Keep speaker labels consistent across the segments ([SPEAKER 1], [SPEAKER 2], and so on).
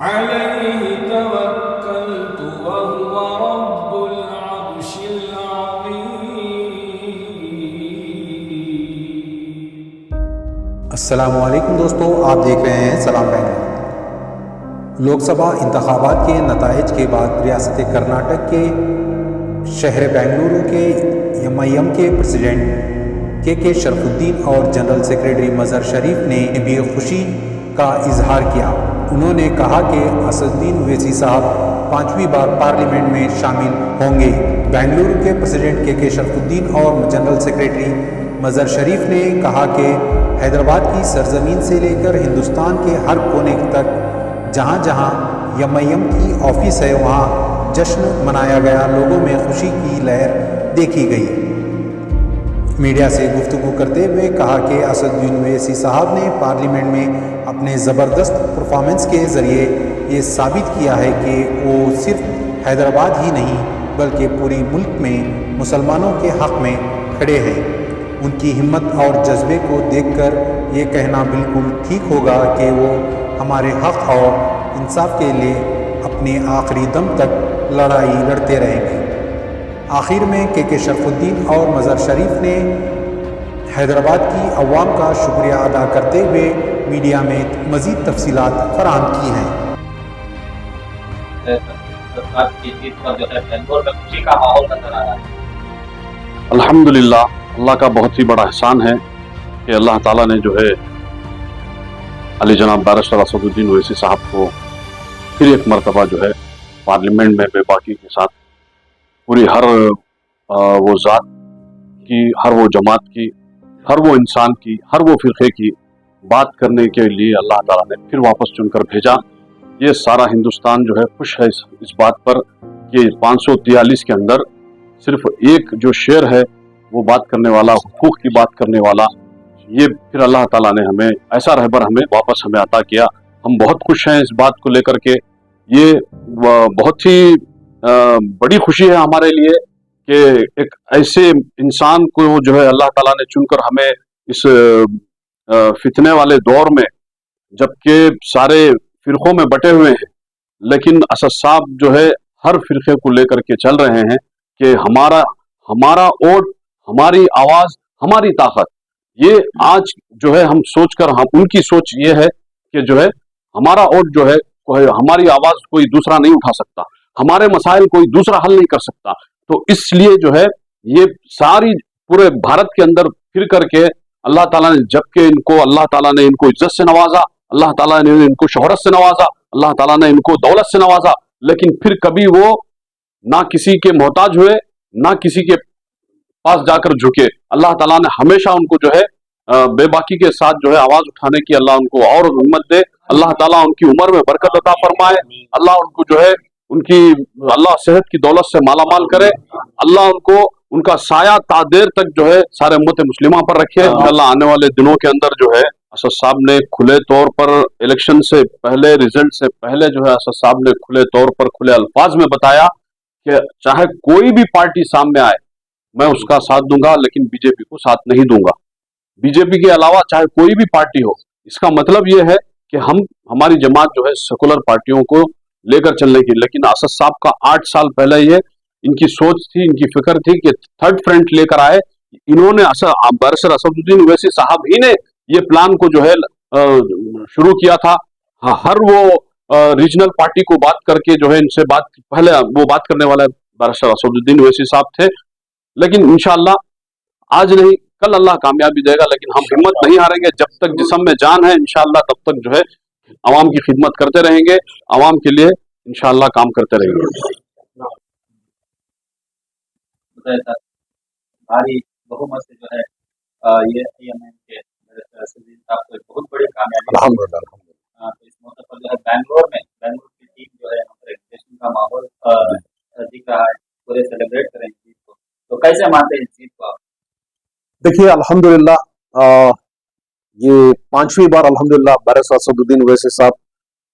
[SPEAKER 1] अलैहि तवक्कलतु वहुव रब्बुल अर्शिल अज़ीम।
[SPEAKER 2] अस्सलामुअलैकुम दोस्तों, आप देख रहे हैं सलाम बेंगलुरु। लोकसभा इंतखाबात के नताइज के बाद रियासत कर्नाटक के शहर बेंगलुरु के एमआईएम के प्रेसिडेंट के शरफुद्दीन और जनरल सेक्रेटरी मजहर शरीफ ने भी खुशी का इजहार किया। उन्होंने कहा कि असदुद्दीन ओवैसी साहब 5वीं बार पार्लियामेंट में शामिल होंगे। बेंगलुरु के प्रेसिडेंट के शरफुद्दीन और जनरल सेक्रेटरी मजहर शरीफ ने कहा कि हैदराबाद की सरजमीन से लेकर हिंदुस्तान के हर कोने तक जहाँ जहाँ एमआईएम की ऑफिस है वहाँ जश्न मनाया गया। लोगों में खुशी की लहर देखी गई। मीडिया से गुफ्तगू करते हुए कहा कि असदुद्दीन ओवैसी साहब ने पार्लियामेंट में अपने ज़बरदस्त परफॉर्मेंस के ज़रिए ये साबित किया है कि वो सिर्फ हैदराबाद ही नहीं बल्कि पूरी मुल्क में मुसलमानों के हक़ में खड़े हैं। उनकी हिम्मत और जज्बे को देखकर ये कहना बिल्कुल ठीक होगा कि वो हमारे हक़ और इंसाफ के लिए अपने आखिरी दम तक लड़ाई लड़ते रहेंगे। आखिर में के शरफुद्दीन और मजहर शरीफ ने हैदराबाद की अवाम का शुक्रिया अदा करते हुए मीडिया में मज़ीद तफसीलात फराहम की हैं।
[SPEAKER 3] अल्हम्दुलिल्लाह, अल्लाह का बहुत ही बड़ा एहसान है कि अल्लाह ताला ने जो है अली जनाब बैरिस्टर असदुद्दीन ओवैसी साहब को फिर एक मरतबा जो है पार्लियामेंट में बेबाकी के साथ पूरी हर वो ज़ात की, हर वो जमात की, हर वो इंसान की, हर वो फ़िरक़े की बात करने के लिए अल्लाह ताला ने फिर वापस चुनकर भेजा। ये सारा हिंदुस्तान जो है खुश है इस बात पर कि 543 के अंदर सिर्फ एक जो शेर है वो बात करने वाला, हुकूक की बात करने वाला, ये फिर अल्लाह ताला ने हमें ऐसा रहबर हमें वापस हमें अता किया। हम बहुत खुश हैं इस बात को लेकर के। ये बहुत ही बड़ी खुशी है हमारे लिए कि एक ऐसे इंसान को जो है अल्लाह ताला ने चुनकर हमें इस फितने वाले दौर में, जबकि सारे फिरकों में बटे हुए हैं, लेकिन असद साहब जो है हर फिरके को लेकर के चल रहे हैं कि हमारा वोट, हमारी आवाज़, हमारी ताकत। ये आज जो है हम सोचकर, हम उनकी सोच ये है कि जो है हमारा वोट जो है हमारी आवाज़ कोई दूसरा नहीं उठा सकता, हमारे मसाइल कोई दूसरा हल नहीं कर सकता। तो इसलिए जो है ये सारी पूरे भारत के अंदर फिर करके अल्लाह ताला ने, जबकि इनको अल्लाह ताला ने इनको इज्जत से नवाजा, अल्लाह ताला ने इनको शोहरत से नवाजा, अल्लाह ताला ने इनको दौलत से नवाजा, लेकिन फिर कभी वो ना किसी के मोहताज हुए, ना किसी के पास जाकर झुके। अल्लाह ताला ने हमेशा उनको जो है बेबाकी के साथ जो है आवाज उठाने की अल्लाह उनको और हिम्मत दे। अल्लाह ताला उनकी उम्र में बरकत अता फरमाए। अल्लाह उनको जो है अल्लाह सेहत की दौलत से माला माल करे। अल्लाह उनको उनका साया तादेर तक जो है सारे उम्मत मुस्लिमा पर रखे। इंशाअल्लाह आने वाले दिनों के अंदर जो है असद साहब ने खुले तौर पर इलेक्शन से पहले, रिजल्ट से पहले जो है असद साहब ने खुले तौर पर, खुले अल्फाज में बताया कि चाहे कोई भी पार्टी सामने आए मैं उसका साथ दूंगा, लेकिन बीजेपी को साथ नहीं दूंगा। बीजेपी के अलावा चाहे कोई भी पार्टी हो। इसका मतलब यह है कि हमारी जमात जो है सेकुलर पार्टियों को लेकर चलने की, लेकिन असद साहब का 8 साल पहले ये इनकी सोच थी, इनकी फिक्र थी कि थर्ड फ्रंट लेकर आए। इन्होंने बैरिस्टर असदुद्दीन ओवैसी साहब ही ने ये प्लान को जो है शुरू किया था। हर वो रीजनल पार्टी को बात करके जो है इनसे बात, पहले वो बात करने वाले बैरिस्टर असदुद्दीन ओवैसी साहब थे। लेकिन इंशाअल्लाह आज नहीं कल अल्लाह कामयाबी देगा, लेकिन हम हिम्मत नहीं हारेंगे। जब तक जिस्म में जान है इंशाअल्लाह तब तक जो है आवाम की खिदमत करते रहेंगे, आवाम के लिए इंशाअल्लाह काम करते रहेंगे।
[SPEAKER 4] भारी बहुमत से जो है ये IMM के साहब को बहुत बड़ी कामयाबी।
[SPEAKER 3] अल्हम्दुलिल्लाह।
[SPEAKER 4] तो इस मौके पर जो है बेंगलोर की टीम जो है जश्न का माहौल दिख रहा है, पूरे सेलिब्रेट करें जीत को। तो कैसे मानते हैं जीत को आप?
[SPEAKER 5] देखिए अल्हम्दुलिल्लाह, ये 5वीं बार अल्हम्दुलिल्लाह बैरिस्टर असदुद्दीन ओवैसी साहब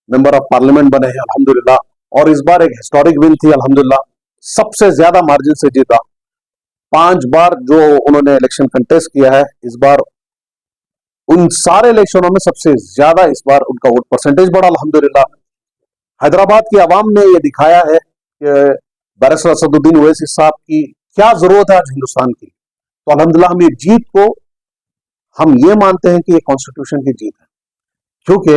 [SPEAKER 5] मेंबर ऑफ पार्लियामेंट बने हैं अल्हम्दुलिल्लाह। और इस बार एक हिस्टोरिक विन थी अल्हम्दुलिल्लाह, सबसे ज्यादा मार्जिन से जीता। 5 बार जो उन्होंने इलेक्शन कंटेस्ट किया है, इस बार उन सारे इलेक्शनों में सबसे ज्यादा इस बार उनका वोट परसेंटेज बढ़ा अल्हम्दुलिल्लाह। हैदराबाद की आवाम ने ये दिखाया है कि बैरिस्टर असदुद्दीन ओवैसी साहब की क्या जरूरत है आज हिंदुस्तान की। तो अल्हम्दुलिल्लाह हम ये जीत को हम ये मानते हैं कि ये कॉन्स्टिट्यूशन की जीत है, क्योंकि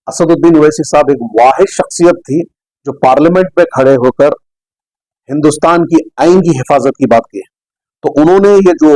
[SPEAKER 5] असदुद्दीन ओवैसी साहब एक वाहिद शख्सियत थी जो पार्लियामेंट में खड़े होकर हिंदुस्तान की आइन की हिफाजत की बात की। तो उन्होंने ये जो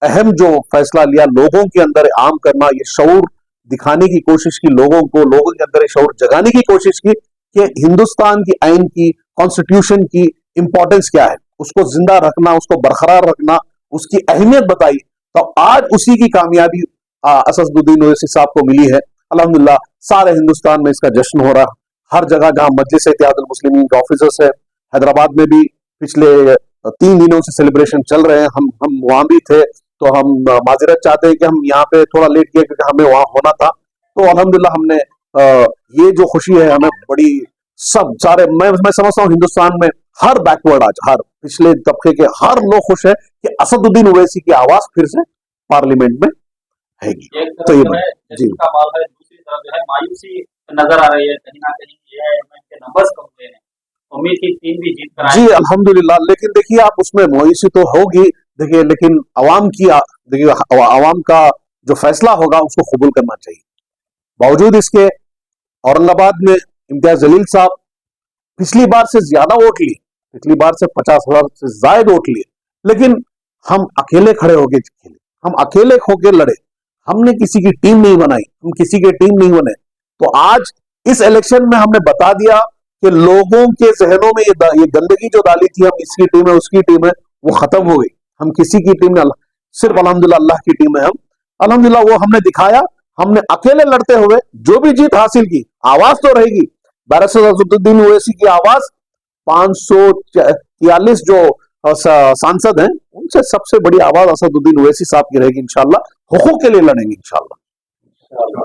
[SPEAKER 5] अहम जो फैसला लिया, लोगों के अंदर आम करना, ये शऊर दिखाने की कोशिश की, लोगों के अंदर ये शऊर जगाने की कोशिश की कि हिंदुस्तान की आइन की, कॉन्स्टिट्यूशन की इंपॉर्टेंस क्या है, उसको जिंदा रखना, उसको बरकरार रखना, उसकी अहमियत बताई। तो आज उसी की कामयाबी असदुद्दीन ओवैसी साहब को मिली है। अल्हम्दुलिल्लाह सारे हिंदुस्तान में इसका जश्न हो रहा, हर जगह जहां मजलिस इत्तेहादुल मुस्लिमीन के ऑफिसर्स है, हैदराबाद में भी पिछले 3 दिनों से सेलिब्रेशन चल रहे हैं। हम वहां भी थे, तो हम माजरत चाहते हैं कि हम यहाँ पे थोड़ा लेट किए क्योंकि हमें वहां होना था। तो अल्हम्दुलिल्लाह हमने ये जो खुशी है हमें बड़ी, सब सारे मैं समझता हूँ हिंदुस्तान में हर बैकवर्ड, आज हर पिछले तबके के हर लोग खुश है कि असदुद्दीन ओवैसी की आवाज फिर से पार्लियामेंट में हैगी।
[SPEAKER 4] एक
[SPEAKER 5] तो
[SPEAKER 4] तरफ
[SPEAKER 5] ये
[SPEAKER 4] जो है
[SPEAKER 5] जी
[SPEAKER 4] जश्न का माहौल है, दूसरी तरफ जो है मायूसी नजर आ रही है, कहीं ना कहीं ये के नंबर्स कम हुए हैं। उम्मीद थी 3 भी जीत कर
[SPEAKER 5] जी
[SPEAKER 4] आएंगे।
[SPEAKER 5] अल्हम्दुलिल्लाह, लेकिन देखिए आप उसमें मायूसी तो होगी, देखिए लेकिन अवाम की देखिए अवाम का जो फैसला होगा उसको कबूल करना चाहिए। बावजूद इसके औरंगाबाद में इम्तियाज जलील साहब पिछली बार से ज्यादा वोट लिए, पिछली बार से 50,000 से ज्यादा वोट लिए, लेकिन हम अकेले खड़े होके खेले, हम अकेले होकर लड़े, हमने किसी की टीम नहीं बनाई, हम किसी के टीम नहीं बने। तो आज इस इलेक्शन में हमने बता दिया कि लोगों के जहनों में ये गंदगी जो डाली थी, हम इसकी टीम है उसकी टीम है, वो खत्म हो गई। हम किसी की टीम नहीं, सिर्फ अल्हम्दुलिल्लाह अल्लाह की टीम है हम। अल्हम्दुलिल्लाह वो हमने दिखाया, हमने अकेले लड़ते हुए जो भी जीत हासिल की, आवाज तो रहेगी। बैरिस्टर असदुद्दीन ओवैसी की आवाज 543 जो सांसद हैं उनसे सबसे बड़ी आवाज असदुद्दीन ओवैसी साहब की रहेगी। इंशाल्लाह हुकूक के लिए लड़ेंगे इंशाल्लाह।